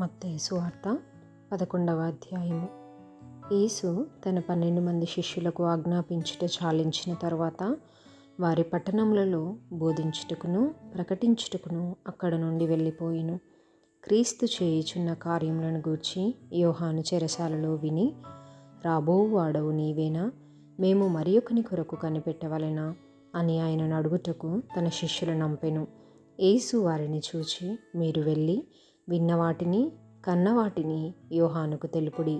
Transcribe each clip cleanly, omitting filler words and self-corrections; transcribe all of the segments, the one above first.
మత్తయి సువార్త 11వ అధ్యాయము. యేసు తన 12 మంది శిష్యులకు ఆజ్ఞాపించుట చాలించిన తరువాత వారి పట్టణములలో బోధించుటకును ప్రకటించుటకును అక్కడ నుండి వెళ్ళిపోయెను. క్రీస్తు చేయుచున్న కార్యములను గూర్చి యోహాను చెరసాలలో విని, రాబోవువాడవు నీవేనా, మేము మరియొకని కొరకు కనిపెట్టవలెనా అని ఆయనను అడుగుటకు తన శిష్యులను నంపెను. యేసు వారిని చూచి, మీరు వెళ్ళి విన్న వాటిని కన్న వాటిని యోహానుకు తెలుపుడి.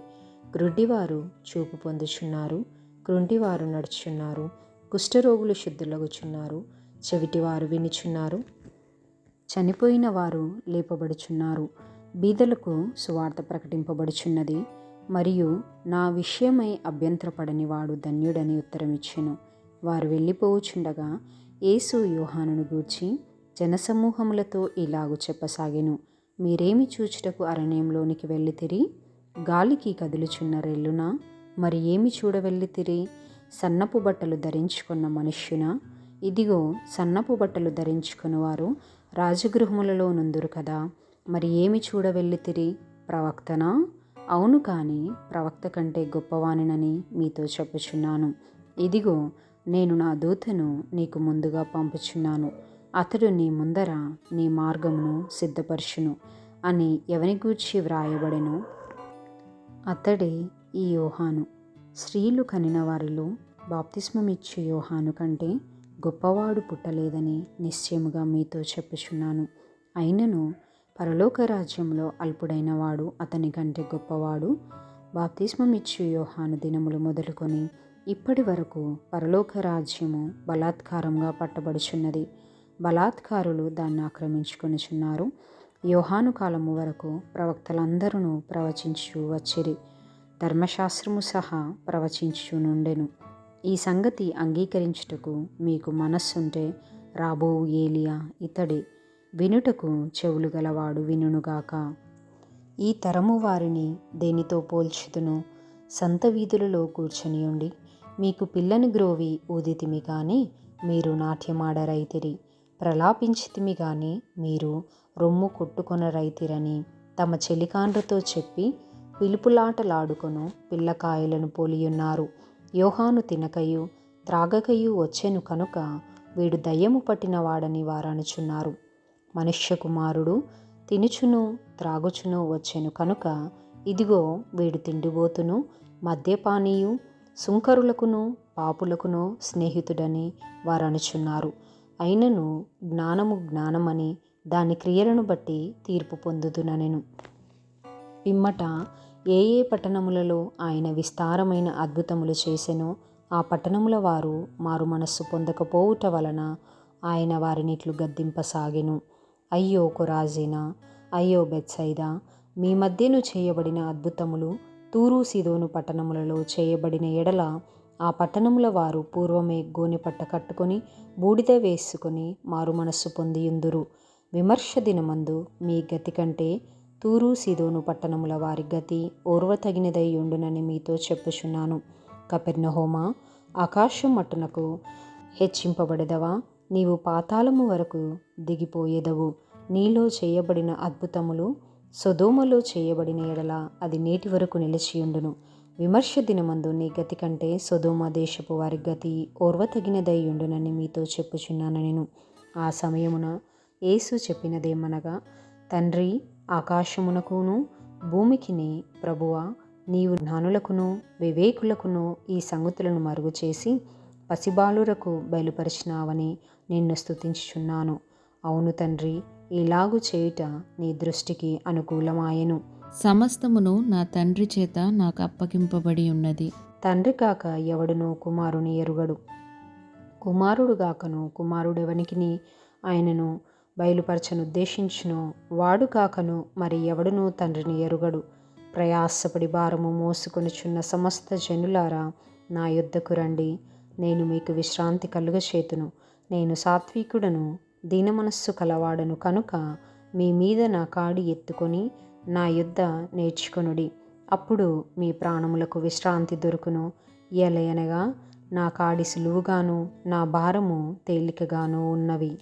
గ్రుడ్డివారు చూపు పొందుచున్నారు, కుంటివారు నడుచున్నారు, కుష్ఠరోగులు శుద్ధులగుచున్నారు, చెవిటివారు వినుచున్నారు, చనిపోయిన వారు లేపబడుచున్నారు, బీదలకు సువార్త ప్రకటింపబడుచున్నది, మరియు నా విషయమై అభ్యంతరపడని వాడు ధన్యుడని ఉత్తరమిచ్చెను. వారు వెళ్ళిపోవుచుండగా యేసు యోహానును గూర్చి జనసమూహములతో ఇలాగు చెప్పసాగెను. మీరేమి చూచుటకు అరణ్యంలోనికి వెళ్ళితిరి? గాలికి కదులుచున్న రెల్లునా? మరి ఏమి చూడవెళ్ళితిరి? సన్నపు బట్టలు ధరించుకున్న మనుష్యునా? ఇదిగో, సన్నపు బట్టలు ధరించుకుని వారు రాజగృహములలో నుందురు కదా. మరి ఏమి చూడవెళ్ళితిరి? ప్రవక్తనా? అవును, కానీ ప్రవక్త కంటే గొప్పవానినని మీతో చెప్పుచున్నాను. ఇదిగో, నేను నా దూతను నీకు ముందుగా పంపుచున్నాను. అతడు నీ ముందర నీ మార్గమును సిద్ధపరచును అని ఎవని గూర్చి వ్రాయబడెను? అతడే ఈ యోహాను. స్త్రీలు కనిన వారిలో బాప్తిస్మమిచ్చు యోహాను కంటే గొప్పవాడు పుట్టలేదని నిశ్చయముగా మీతో చెప్పుచున్నాను. అయినను పరలోక రాజ్యంలో అల్పుడైన వాడు అతని కంటే గొప్పవాడు. బాప్తిస్మమిచ్చు యోహాను దినములు మొదలుకొని ఇప్పటి వరకు పరలోక రాజ్యము బలాత్కారంగా పట్టబడుచున్నది. బలాత్కారులు దాన్ని ఆక్రమించుకొనుచున్నారు. యోహాను కాలము వరకు ప్రవక్తలందరూ ప్రవచించు వచ్చిరి, ధర్మశాస్త్రము సహా ప్రవచించు నుండెను. ఈ సంగతి అంగీకరించుటకు మీకు మనస్సుంటే రాబోవు ఏలియా ఇతడే. వినుటకు చెవులు గలవాడు వినుగాక. ఈ తరము వారిని దేనితో పోల్చుదును? సంత వీధులలో కూర్చొనియుండి మీకు పిల్లని గ్రోవి ఊదితిమి గాని మీరు నాట్యమాడరైతిరి, ప్రలాపించితిమి గాని మీరు రొమ్ము కొట్టుకొనరైతిరని తమ చెలికాండ్రతో చెప్పి పిలుపులాటలాడుకొను పిల్లకాయలను పోలియున్నారు. యోహాను తినకయు త్రాగకయు వచ్చెను కనుక వీడు దయ్యము పట్టిన వాడని వారనుచున్నారు. మనుష్య కుమారుడు తినుచును త్రాగుచును వచ్చెను కనుక ఇదిగో వీడు తిండిబోతును మద్యపానీయు సుంకరులకును పాపులకును స్నేహితుడని వారనుచున్నారు. అయినను జ్ఞానము జ్ఞానమని దాని క్రియలను బట్టి తీర్పు పొందుదుననెను. పిమ్మట ఏ ఏ పట్టణములలో ఆయన విస్తారమైన అద్భుతములు చేసెనో ఆ పట్టణముల వారు మారు మనస్సు పొందకపోవుట వలన ఆయన వారినిట్లు గద్దింపసాగెను. అయ్యో కొరాజీనా, అయ్యో బెత్సైదా, మీ మధ్యను చేయబడిన అద్భుతములు తూరు సీదోను పట్టణములలో చేయబడిన ఎడల ఆ పట్టణముల వారు పూర్వమే గోనెపట్ట కట్టుకొని బూడిద వేసుకొని మారు మనస్సు పొందియుందురు. విమర్శ దినమందు మీ గతి కంటే తూరు సీదోను పట్టణముల వారి గతి ఓర్వతగినదై ఉండునని మీతో చెప్పుచున్నాను. కపెర్నహూమా, ఆకాశం మట్టునకు హెచ్చింపబడెదవా? నీవు పాతాళము వరకు దిగిపోయేదవు. నీలో చేయబడిన అద్భుతములు సొదొమలో చేయబడిన ఎడల అది నేటి వరకు నిలిచియుండును. విమర్శ దినమందు నీ గతి కంటే సొదొమ దేశపు వారి గతి ఓర్వతగినదై ఉండునని మీతో చెప్పుచున్నాను నేను. ఆ సమయమున యేసు చెప్పినదేమనగా, తండ్రి, ఆకాశమునకును భూమికిని ప్రభువా, నీవు జ్ఞానులకును వివేకులకును ఈ సంగతులను మరుగు చేసి పసిబాలురకు బయలుపరిచినావని నిన్ను స్తుతించుచున్నాను. అవును తండ్రి, ఇలాగు చేయుట నీ దృష్టికి అనుకూలమాయెను. సమస్తమును నా తండ్రి చేత నాకు అప్పగింపబడి ఉన్నది. తండ్రి కాక ఎవడునూ కుమారుని ఎరుగడు, కుమారుడు గాకను కుమారుడెవనికిని ఆయనను బయలుపరచనుద్దేశించునో వాడు కాకను మరి ఎవడునూ తండ్రిని ఎరుగడు. ప్రయాసపడి భారము మోసుకొనుచున్న సమస్త జనులారా, నా యొద్దకు రండి, నేను మీకు విశ్రాంతి కలుగచేతును. నేను సాత్వికుడను దీనమనస్సు కలవాడను కనుక మీ మీద నా కాడి ఎత్తుకొని నా యొద్ద నేర్చుకొనుడి, అప్పుడు మీ ప్రాణములకు విశ్రాంతి దొరుకును. ఎలయనగా నా కాడి సులువుగాను నా భారము తేలికగాను ఉన్నవి.